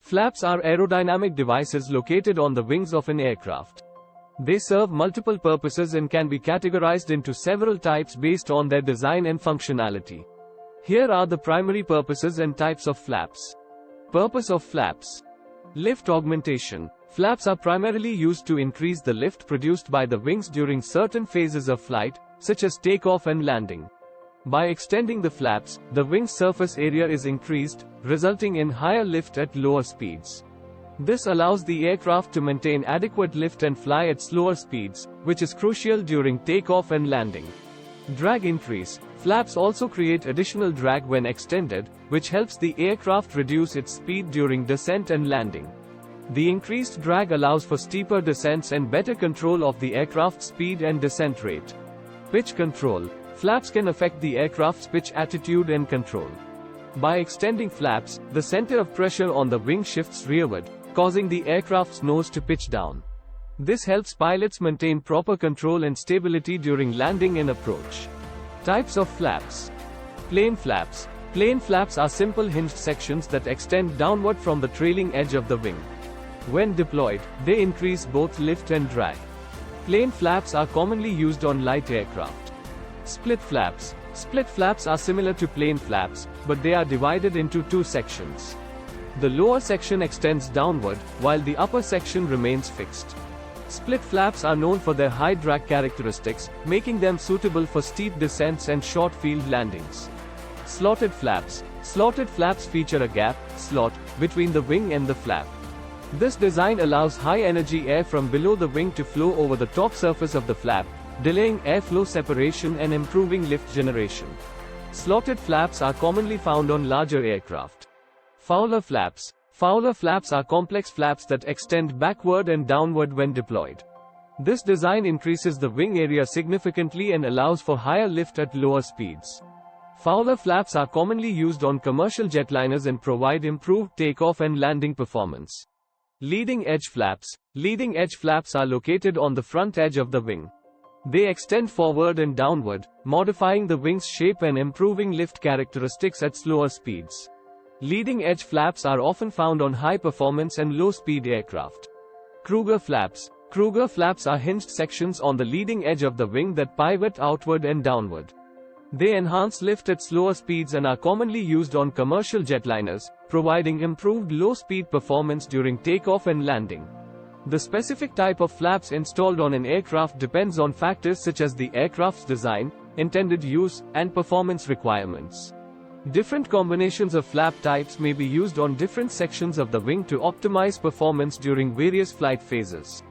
Flaps are aerodynamic devices located on the wings of an aircraft. They serve multiple purposes and can be categorized into several types based on their design and functionality. Here are the primary purposes and types of flaps. Purpose of flaps. Lift augmentation. Flaps are primarily used to increase the lift produced by the wings during certain phases of flight, such as takeoff and landing. By extending the flaps, the wing's surface area is increased, resulting in higher lift at lower speeds. This allows the aircraft to maintain adequate lift and fly at slower speeds, which is crucial during takeoff and landing. Drag increase. Flaps also create additional drag when extended, which helps the aircraft reduce its speed during descent and landing. The increased drag allows for steeper descents and better control of the aircraft's speed and descent rate. Pitch control. Flaps can affect the aircraft's pitch attitude and control. By extending flaps, the center of pressure on the wing shifts rearward, causing the aircraft's nose to pitch down. This helps pilots maintain proper control and stability during landing and approach. Types of flaps. Plane flaps. Plane flaps are simple hinged sections that extend downward from the trailing edge of the wing. When deployed, they increase both lift and drag. Plane flaps are commonly used on light aircraft. Split flaps. Split flaps are similar to plane flaps, but they are divided into two sections. The lower section extends downward, while the upper section remains fixed. Split flaps are known for their high drag characteristics, making them suitable for steep descents and short field landings. Slotted flaps. Slotted flaps feature a gap, slot, between the wing and the flap. This design allows high-energy air from below the wing to flow over the top surface of the flap, delaying airflow separation and improving lift generation. Slotted flaps are commonly found on larger aircraft. Fowler flaps. Fowler flaps are complex flaps that extend backward and downward when deployed. This design increases the wing area significantly and allows for higher lift at lower speeds. Fowler flaps are commonly used on commercial jetliners and provide improved takeoff and landing performance. Leading edge flaps. Leading edge flaps are located on the front edge of the wing. They extend forward and downward, modifying the wing's shape and improving lift characteristics at slower speeds. Leading edge flaps are often found on high-performance and low-speed aircraft. Kruger flaps. Kruger flaps are hinged sections on the leading edge of the wing that pivot outward and downward. They enhance lift at slower speeds and are commonly used on commercial jetliners, providing improved low-speed performance during takeoff and landing. The specific type of flaps installed on an aircraft depends on factors such as the aircraft's design, intended use, and performance requirements. Different combinations of flap types may be used on different sections of the wing to optimize performance during various flight phases.